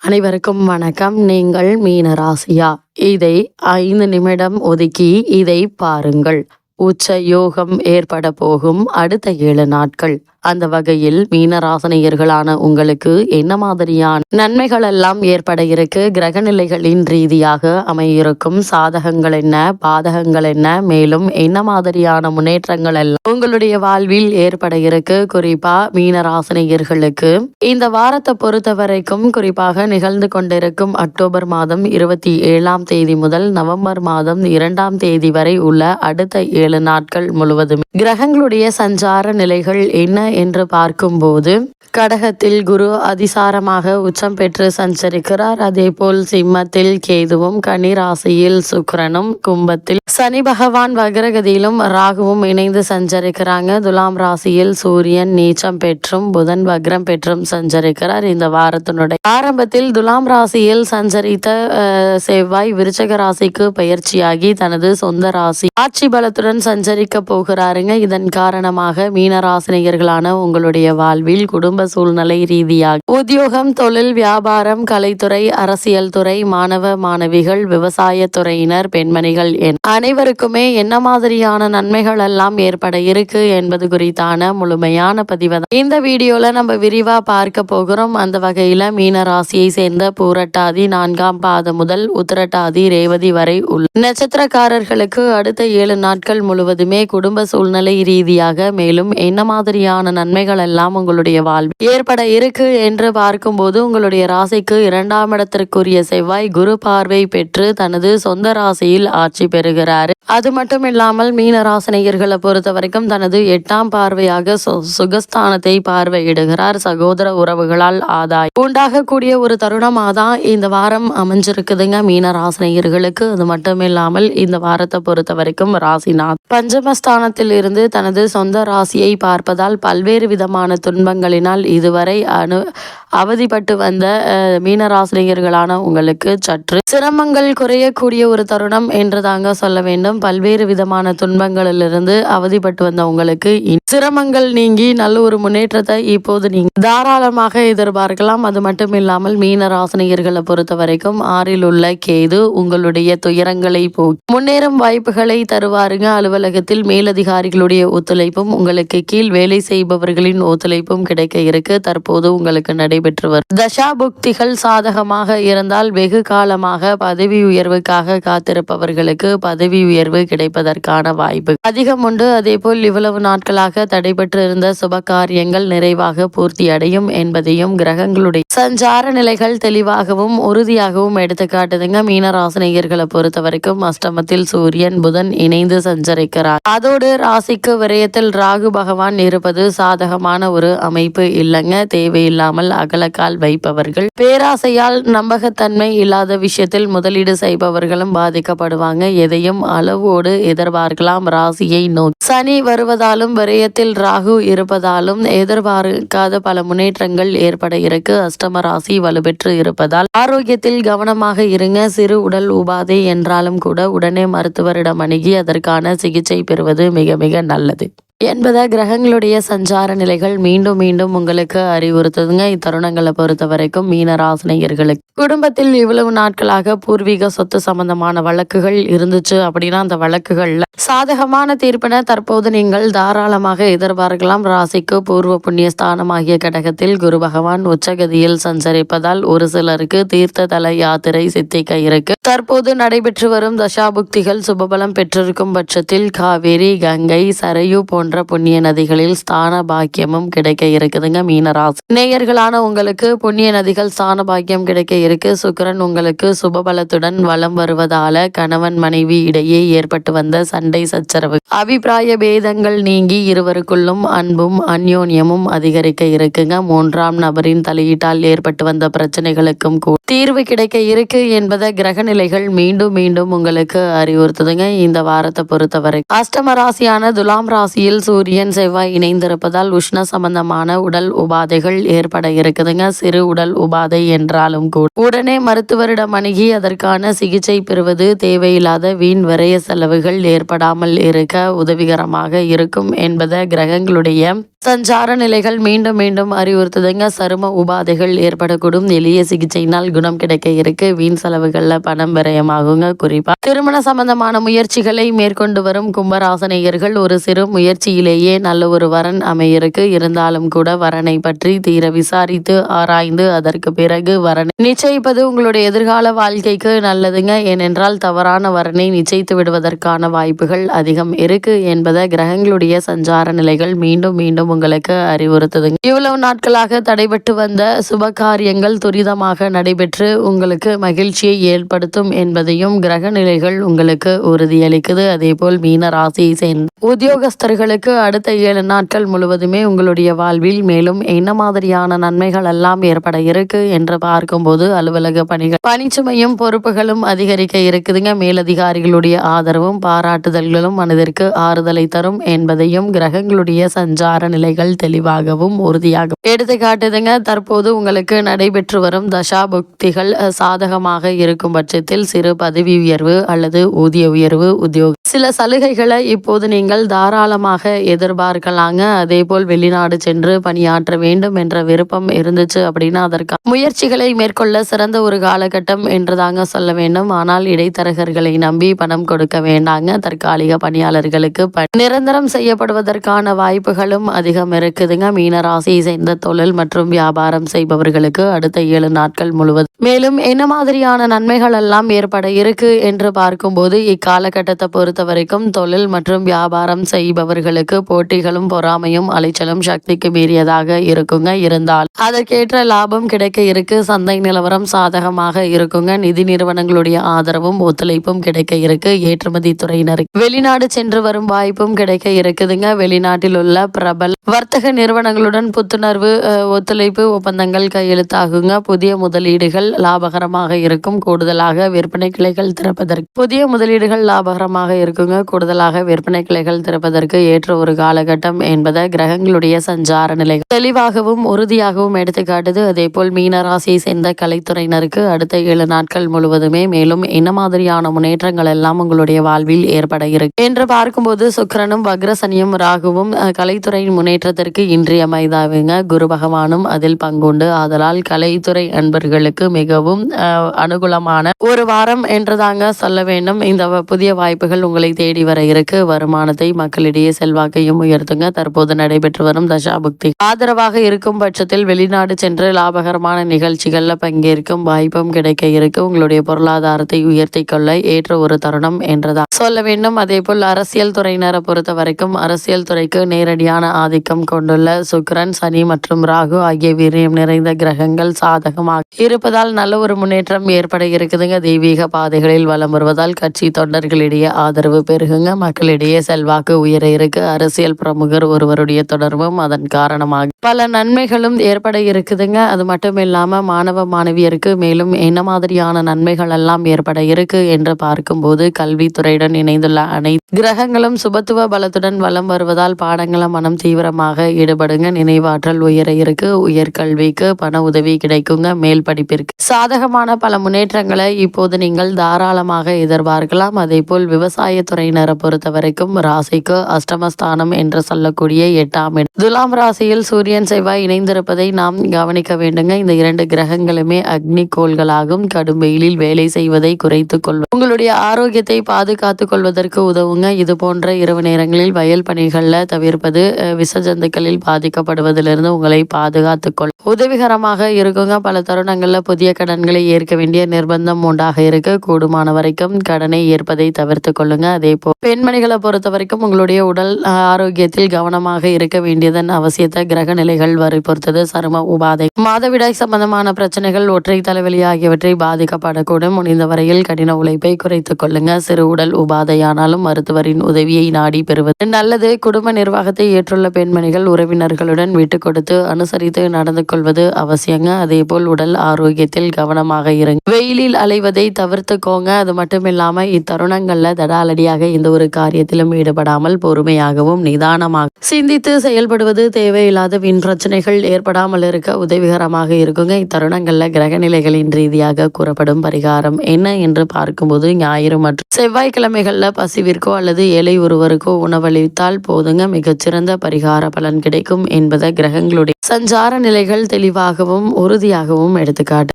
அனைவருக்கும் வணக்கம். நீங்கள் மீன ராசியா? இதை 5 நிமிடம் ஒதுக்கி இதை பாருங்கள். உச்ச யோகம் ஏற்பட போகும் அடுத்த 7 நாட்கள். அந்த வகையில் மீனராசினியர்களான உங்களுக்கு என்ன மாதிரியான நன்மைகள் எல்லாம் ஏற்பட இருக்கு, கிரகநிலைகளின் ரீதியாக அமையிருக்கும் சாதகங்கள் என்ன, பாதகங்கள் என்ன, மேலும் என்ன மாதிரியான முன்னேற்றங்கள் எல்லாம் உங்களுடைய வாழ்வில் ஏற்பட இருக்கு. குறிப்பா மீனராசினியர்களுக்கு இந்த வாரத்தை பொறுத்த வரைக்கும் குறிப்பாக நிகழ்ந்து கொண்டிருக்கும் அக்டோபர் மாதம் 27ஆம் தேதி முதல் நவம்பர் மாதம் 2ஆம் தேதி வரை உள்ள அடுத்த 7 நாட்கள் முழுவதும் கிரகங்களுடைய சஞ்சார நிலைகள் என்ன என்று பார்க்கும்போது, கடகத்தில் குரு அதிசாரமாக உச்சம் பெற்று சஞ்சரிக்கிறார். அதே போல் சிம்மத்தில் கேதுவும், கன்னி ராசியில் சுக்கிரனும், கும்பத்தில் சனி பகவான் வக்ரகதியிலும் ராகுவும் இணைந்து சஞ்சரிக்கிறாங்க. துலாம் ராசியில் சூரியன் நீச்சம் பெற்றும் புதன் வக்ரம் பெற்றும் சஞ்சரிக்கிறார். இந்த வாரத்தினுடைய ஆரம்பத்தில் துலாம் ராசியில் சஞ்சரித்த செவ்வாய் விருச்சக ராசிக்கு பயிற்சியாகி தனது சொந்த ராசி ஆட்சி பலத்துடன் சஞ்சரிக்க போகிறாருங்க. இதன் காரணமாக மீனராசினியர்களான உங்களுடைய வாழ்வில் குடும்ப சூழ்நிலை ரீதியாக உத்தியோகம், தொழில், வியாபாரம், கலைத்துறை, அரசியல் துறை, மாணவ மாணவிகள், விவசாய துறையினர், பெண்மணிகள் என அனைவருக்குமே என்ன மாதிரியான நன்மைகள் எல்லாம் ஏற்பட இருக்கு என்பது குறித்தான முழுமையான பதிவு இந்த வீடியோல நம்ம விரிவா பார்க்க போகிறோம். அந்த வகையில மீன ராசியை சேர்ந்த பூரட்டாதி 4ஆம் பாதம் முதல் உத்திரட்டாதி ரேவதி வரை உள்ள நட்சத்திரக்காரர்களுக்கு அடுத்த 7 நாட்கள் முழுவதுமே குடும்ப சூழ்நிலை ரீதியாக மேலும் என்ன மாதிரியான நன்மைகள் எல்லாம் உங்களுடைய வாழ்வில் ஏற்பட இருக்கு என்று பார்க்கும்போது, உங்களுடைய ராசிக்கு 2ஆம் இடத்திற்குரிய செவ்வாய் குரு பார்வை பெற்று தனது சொந்த ராசியில் ஆட்சி பெறுகிறார். அது மட்டும் இல்லாமல் மீனராசினியர்களை பொறுத்த வரைக்கும் தனது 8ஆம் பார்வையாக சுகஸ்தானத்தை பார்வையிடுகிறார். சகோதர உறவுகளால் ஆதாயம் உண்டாகக்கூடிய ஒரு தருணமாக தான் இந்த வாரம் அமைஞ்சிருக்குதுங்க மீனராசினியர்களுக்கு. அது மட்டும் இல்லாமல் இந்த வாரத்தை பொறுத்த வரைக்கும் ராசிநாத் பஞ்சமஸ்தானத்தில் இருந்து தனது சொந்த ராசியை பார்ப்பதால் பல்வேறு விதமான துன்பங்களினால் இதுவரை அவதிப்பட்டு வந்த மீனராசினியர்களான உங்களுக்கு சற்று சிரமங்கள் குறையக்கூடிய ஒரு தருணம் என்று தாங்க சொல்ல வேண்டும். பல்வேறு விதமான துன்பங்களிலிருந்து அவதிப்பட்டு வந்த உங்களுக்கு சிரமங்கள் நீங்கி நல்ல ஒரு முன்னேற்றத்தை இப்போது நீங்க தாராளமாக எதிர்பார்க்கலாம். அது மட்டும் இல்லாமல் மீனராசினியர்களை பொறுத்த வரைக்கும் 6ல் உள்ள கேது உங்களுடைய துயரங்களை போக்கி முன்னேறும் வாய்ப்புகளை தருவாருங்க. அலுவலகத்தில் மேலதிகாரிகளுடைய ஒத்துழைப்பும் உங்களுக்கு கீழ் வேலை செய்பவர்களின் ஒத்துழைப்பும் கிடைக்க இருக்கு. தற்போது உங்களுக்கு நடைபெற்று வரும் தசா புக்திகள் சாதகமாக இருந்தால் வெகு காலமாக பதவி உயர்வுக்காக காத்திருப்பவர்களுக்கு பதவி உயர்வு கிடைப்பதற்கான வாய்ப்பு அதிகம் உண்டு. அதே போல் இவ்வளவு நாட்களாக தடைபெற்று இருந்த சுப காரியங்கள் நிறைவாக பூர்த்தி அடையும் என்பதையும் கிரகங்களுடைய சஞ்சார நிலைகள் தெளிவாகவும் உறுதியாகவும் எடுத்துக்காட்டுதுங்க. மீனராசினியர்களை பொறுத்த வரைக்கும் அஷ்டமத்தில் சூரியன் புதன் இணைந்து சஞ்சரிக்கிறார். அதோடு ராசிக்கு விரயத்தில் ராகு பகவான் இருப்பது சாதகமான ஒரு அமைப்பு இல்லைங்க. தேவையில்லாமல் அகலக்கால் வைப்பவர்கள், பேராசையால் நம்பகத்தன்மை இல்லாத விஷயத்தில் முதலீடு செய்பவர்களும் பாதிக்கப்படுவாங்க. எதையும் அளவோடு எதிர்பார்க்கலாம். ராசியை நோக்கி சனி வருவதாலும் விரயத்தில் ராகு இருப்பதாலும் எதிர்பார்க்காத பல முன்னேற்றங்கள் ஏற்பட இருக்கு. அஷ்டம ராசி வலுப்பெற்று இருப்பதால் ஆரோக்கியத்தில் கவனமாக இருங்க. சிறு உடல் உபாதை என்றாலும் கூட உடனே மருத்துவரிடம் அணுகி அதற்கான சிகிச்சை பெறுவது மிக மிக நல்லது என்பதை கிரகங்களுடைய சஞ்சார நிலைகள் மீண்டும் மீண்டும் உங்களுக்கு அறிவுறுத்துதுங்க. இத்தருணங்களை பொறுத்த வரைக்கும் மீனராசினியர்களுக்கு குடும்பத்தில் இவ்வளவு நாட்களாக பூர்வீக சொத்து சம்பந்தமான வழக்குகள் இருந்துச்சு அப்படின்னா அந்த வழக்குகள்ல சாதகமான தீர்ப்பினை தற்போது நீங்கள் தாராளமாக எதிர்பார்க்கலாம். ராசிக்கு பூர்வ புண்ணிய ஸ்தானமாகிய கடகத்தில் குரு பகவான் உச்சகதியில் சஞ்சரிப்பதால் ஒரு சிலருக்கு தீர்த்த தல யாத்திரை சித்திக்க இருக்கு. தற்போது நடைபெற்று வரும் தசாபுக்திகள் சுபபலம் பெற்றிருக்கும் பட்சத்தில் காவேரி, கங்கை, சரையு போன்ற புண்ணிய நதிகளில் ஸ்தான பாக்கியமும் கிடைக்க இருக்குதுங்க. மீனராசி நேயர்களான உங்களுக்கு புண்ணிய நதிகள் ஸ்தான பாக்கியம் கிடைக்க இருக்கு. சுக்கிரன் உங்களுக்கு சுபபலத்துடன் வலம் வருவதால கணவன் மனைவி இடையே ஏற்பட்டு வந்த சண்டை சச்சரவு அபிப்பிராய பேதங்கள் நீங்கி இருவருக்குள்ளும் அன்பும் அந்யோன்யமும் அதிகரிக்க இருக்குங்க. 3ஆம் நபரின் தலையீட்டால் ஏற்பட்டு வந்த பிரச்சனைகளுக்கும் தீர்வு கிடைக்க இருக்கு என்பதை கிரக நிலைகள் மீண்டும் மீண்டும் உங்களுக்கு அறிவுறுத்துதுங்க. இந்த வாரத்தை பொறுத்தவரை அஷ்டம ராசியான துலாம் ராசியில் ராசியில் சூரியன் செவ்வாய் இணைந்திருப்பதால் உஷ்ண சம்பந்தமான உடல் உபாதைகள் ஏற்பட இருக்குதுங்க. சிறு உடல் உபாதை என்றாலும் கூட உடனே மருத்துவரிடம் அணுகி அதற்கான சிகிச்சை பெறுவது தேவையில்லாத வீண் விரய செலவுகள் ஏற்படாமல் இருக்க உதவிகரமாக இருக்கும் என்பதை கிரகங்களுடைய சஞ்சார நிலைகள் மீண்டும் மீண்டும் அறிவுறுத்துதுங்க. சரும உபாதைகள் ஏற்படக்கூடும். எளிய சிகிச்சையினால் குணம் கிடைக்க இருக்கு. வீண் செலவுகள்ல பணம் விரயமாகுங்க. குறிப்பா திருமண சம்பந்தமான முயற்சிகளை மேற்கொண்டு வரும் கும்பராசனையர்கள் ஒரு சிறு முயற்சியிலேயே நல்ல ஒரு வரன் அமையிருக்கு. இருந்தாலும் கூட வரனை பற்றி தீர விசாரித்து ஆராய்ந்து அதற்கு பிறகு வரனை நிச்சயிப்பது உங்களுடைய எதிர்கால வாழ்க்கைக்கு நல்லதுங்க. ஏனென்றால் தவறான வரனை நிச்சயித்து விடுவதற்கான வாய்ப்புகள் அதிகம் இருக்கு என்பதை கிரகங்களுடைய சஞ்சார நிலைகள் மீண்டும் மீண்டும் உங்களுக்கு அறிவுறுத்துதுங்க. இவ்வளவு நாட்களாக தடைபட்டு வந்த சுப காரியங்கள் துரிதமாக நடைபெற்று உங்களுக்கு மகிழ்ச்சியை ஏற்படுத்தும் என்பதையும் கிரக நிலைகள் உங்களுக்கு உறுதியளிக்குது. அதே போல் மீன ராசியை சேர்ந்த உத்தியோகஸ்தர்களுக்கு அடுத்த 7 நாட்கள் முழுவதுமே உங்களுடைய வாழ்வில் மேலும் என்ன மாதிரியான நன்மைகள் எல்லாம் ஏற்பட இருக்கு என்று பார்க்கும்போது அலுவலக பணிகள் பணிச்சுமையும் பொறுப்புகளும் அதிகரிக்க இருக்குதுங்க. மேலதிகாரிகளுடைய ஆதரவும் பாராட்டுதல்களும் மனதிற்கு ஆறுதலை தரும் என்பதையும் கிரகங்களுடைய சஞ்சார நிலைகள் தெளிவாகவும் உறுதியாகவும் எடுத்துக்காட்டுதுங்க. தற்போது உங்களுக்கு நடைபெற்று வரும் தசா புக்திகள் சாதகமாக இருக்கும் பட்சத்தில் சிறு பதவி உயர்வு அல்லது ஊதிய உயர்வு, உத்தியோக சில சலுகைகளை இப்போது நீங்கள் தாராளமாக எதிர்பார்க்கலாங்க. அதே போல் வெளிநாடு சென்று பணியாற்ற வேண்டும் என்ற விருப்பம் இருந்துச்சு அப்படின்னா அதற்கான முயற்சிகளை மேற்கொள்ள சிறந்த ஒரு காலகட்டம் என்று தாங்க சொல்ல வேண்டும். ஆனால் இடைத்தரகர்களை நம்பி பணம் கொடுக்க வேண்டாங்க. தற்காலிக பணியாளர்களுக்கு நிரந்தரம் செய்யப்படுவதற்கான வாய்ப்புகளும் அதிகம் இருக்குதுங்க. மீன ராசியை சேர்ந்த தொழில் மற்றும் வியாபாரம் செய்பவர்களுக்கு அடுத்த 7 நாட்கள் முழுவதும் மேலும் என்ன மாதிரியான நன்மைகள் எல்லாம் ஏற்பட இருக்கு என்று பார்க்கும்போது இக்காலகட்டத்தை பொறுத்த வரைக்கும் தொழில் மற்றும் வியாபாரம் செய்பவர்களுக்கு போட்டிகளும் பொறாமையும் அலைச்சலும் சக்திக்கு மீறியதாக இருக்குங்க. இருந்தால் அதற்கேற்ற லாபம் கிடைக்க இருக்கு. சந்தை நிலவரம் சாதகமாக இருக்குங்க. நிதி நிறுவனங்களுடைய ஆதரவும் ஒத்துழைப்பும் கிடைக்க இருக்கு. ஏற்றுமதி துறையினருக்கு வெளிநாடு சென்று வரும் வாய்ப்பும் கிடைக்க இருக்குதுங்க. வெளிநாட்டில் உள்ள பிரபல வர்த்தக நிறுவனங்களுடன் புத்துணர்வு ஒத்துழைப்பு ஒப்பந்தங்கள் கையெழுத்தாகுங்க. புதிய முதலீடுகள் லாபகரமாக இருக்கும். கூடுதலாக விற்பனை கிளைகள் திறப்பதற்கு கூடுதலாக விற்பனை கிளைகள் திறப்பதற்கு ஏற்ற ஒரு காலகட்டம் என்பதை கிரகங்களுடைய சஞ்சார நிலைகள் தெளிவாகவும் உறுதியாகவும் எடுத்துக்காட்டுது. அதே போல் மீன ராசியை சேர்ந்த கலைத்துறையினருக்கு அடுத்த 7 நாட்கள் முழுவதுமே மேலும் என்ன மாதிரியான முன்னேற்றங்கள் எல்லாம் உங்களுடைய வாழ்வில் ஏற்பட இருக்கு என்று பார்க்கும்போது சுக்கிரனும் வக்ரசனியும் ராகுவும் கலைத்துறையின் முன்னேற்றத்திற்கு இன்றியமைதாவுங்க. குரு பகவானும் அதில் பங்குண்டு. ஆதலால் கலைத்துறை அன்பர்களுக்கு மிகவும் அனுகூலமான ஒரு வாரம் என்றுதாங்க சொல்ல வேண்டும். இந்த புதிய வாய்ப்புகள் உங்களை தேடி வர இருக்கு. வருமானத்தை மக்களிடையே செல்வாக்கையும் உயர்த்துங்க. தற்போது நடைபெற்று வரும் தசாபுக்தி ஆதரவாக இருக்கும் பட்சத்தில் வெளிநாடு சென்று லாபகரமான நிகழ்ச்சிகள்ல பங்கேற்கும் வாய்ப்பும் கிடைக்க இருக்கு. உங்களுடைய பொருளாதாரத்தை உயர்த்தி கொள்ள ஏற்ற ஒரு தருணம் என்றுதான் சொல்ல வேண்டும். அதே போல் அரசியல் துறையினரை பொறுத்த வரைக்கும் அரசியல் துறைக்கு நேரடியான ஆதிக்கம் கொண்டுள்ள சுக்கிரன், சனி மற்றும் ராகு ஆகிய வீரியம் நிறைந்த கிரகங்கள் சாதகமாக இருப்பதால் நல்ல ஒரு முன்னேற்றம் ஏற்பட இருக்குதுங்க. தெய்வீக பாதைகளில் வலம் வருவதால் கட்சி தொண்டர்களிடையே ஆதரவு பெருகுங்க. மக்களிடையே செல்வாக்கு உயர இருக்கு. அரசியல் பிரமுகர் ஒருவருடைய தொடர்பும் அதன் காரணமாக பல நன்மைகளும் ஏற்பட இருக்குதுங்க. அது மட்டும் இல்லாம மாணவ மாணவியருக்கு மேலும் என்ன மாதிரியான நன்மைகள் எல்லாம் ஏற்பட இருக்கு என்று பார்க்கும்போது கல்வித்துறையுடன் இணைந்துள்ள அனைத்து கிரகங்களும் சுபத்துவ பலத்துடன் வலம் வருவதால் பாடங்கள மனம் தீவிரமாக ஈடுபடுங்க. நினைவாற்றல் உயர இருக்கு. உயர்கல்விக்கு பண உதவி கிடைக்குங்க. மேல் படிப்பிற்கு சாதகமான பல முன்னேற்றங்களை இப்போது நீங்கள் தாராளமாக எதிர்பார்க்கலாம். அதே போல் விவசாயத்துறையினரை பொறுத்த வரைக்கும் ராசிக்கு அஷ்டமஸ்தானம் என்று சொல்லக்கூடிய 8ஆம் இடம் துலாம் ராசியில் சூரியன் செவ்வாய் இணைந்திருப்பதை நாம் கவனிக்க வேண்டுங்க. இந்த 2 கிரகங்களுமே அக்னி கோள்களாகும். கடும் வெயிலில் வேலை செய்வதை குறைத்துக் கொள்வது உங்களுடைய ஆரோக்கியத்தை பாதுகாத்துக் கொள்வதற்கு உதவுங்க. இது போன்ற இரவு நேரங்களில் வயல் பணிகள்ல தவிர்ப்பது விஷஜந்துக்களில் பாதிக்கப்படுவதிலிருந்து உங்களை பாதுகாத்துக் கொள்ள உதவிகரமாக இருக்குங்க. பல தருணங்கள்ல புதிய கடன்களை ஏற்க வேண்டிய நிர்பந்தம் உண்டாக இருக்கு. கூடுமான வரைக்கும் கடனை ஏற்பதை தவிர்த்து கொள்ளுங்க. அதே போல் பெண்மணிகளை பொறுத்த வரைக்கும் உங்களுடைய உடல் ஆரோக்கியத்தில் கவனமாக இருக்க வேண்டியதன் அவசியத்தை கிரக நிலைகள் வற்புறுத்தது. சரும உபாதை, மாதவிடாய் சம்பந்தமான பிரச்சனைகள், ஒற்றை தலைவலி ஆகியவற்றை பாதிக்கப்படக்கூடும். முடிந்த வரையில் கடின உழைப்பை குறைத்துக் கொள்ளுங்க. சிறு உடல் உபாதையானாலும் மருத்துவரின் உதவியை நாடி பெறுவது நல்லது. குடும்ப நிர்வாகத்தை ஏற்றுள்ள பெண்மணிகள் உறவினர்களுடன் விட்டு கொடுத்து அனுசரித்து நடந்து கொள்வது அவசியங்க. அதே போல் உடல் ஆரோக்கியத்தில் விஷயத்தில் கவனமாக இருங்க. வெயிலில் அலைவதை தவிர்த்துக்கோங்க. அது மட்டும் இல்லாம இத்தருணங்கள்ல தடாலடியாக இந்த ஒரு காரியத்திலும் ஈடுபடாமல் பொறுமையாகவும் நிதானமாக சிந்தித்து செயல்படுவது தேவையில்லாத வீண் பிரச்சனைகள் ஏற்படாமல் இருக்க உதவிகரமாக இருக்குங்க. இத்தருணங்கள்ல கிரகநிலைகளின் ரீதியாக கூறப்படும் பரிகாரம் என்ன என்று பார்க்கும்போது ஞாயிறு மற்றும் செவ்வாய்க்கிழமைகள்ல பசிவிற்கோ அல்லது ஏழை ஒருவருக்கோ உணவளித்தால் போதுங்க, மிகச்சிறந்த பரிகார பலன் கிடைக்கும் என்பதை கிரகங்களுடைய சஞ்சார நிலைகள் தெளிவாகவும் உறுதியாகவும் எடுத்துக்காட்டு.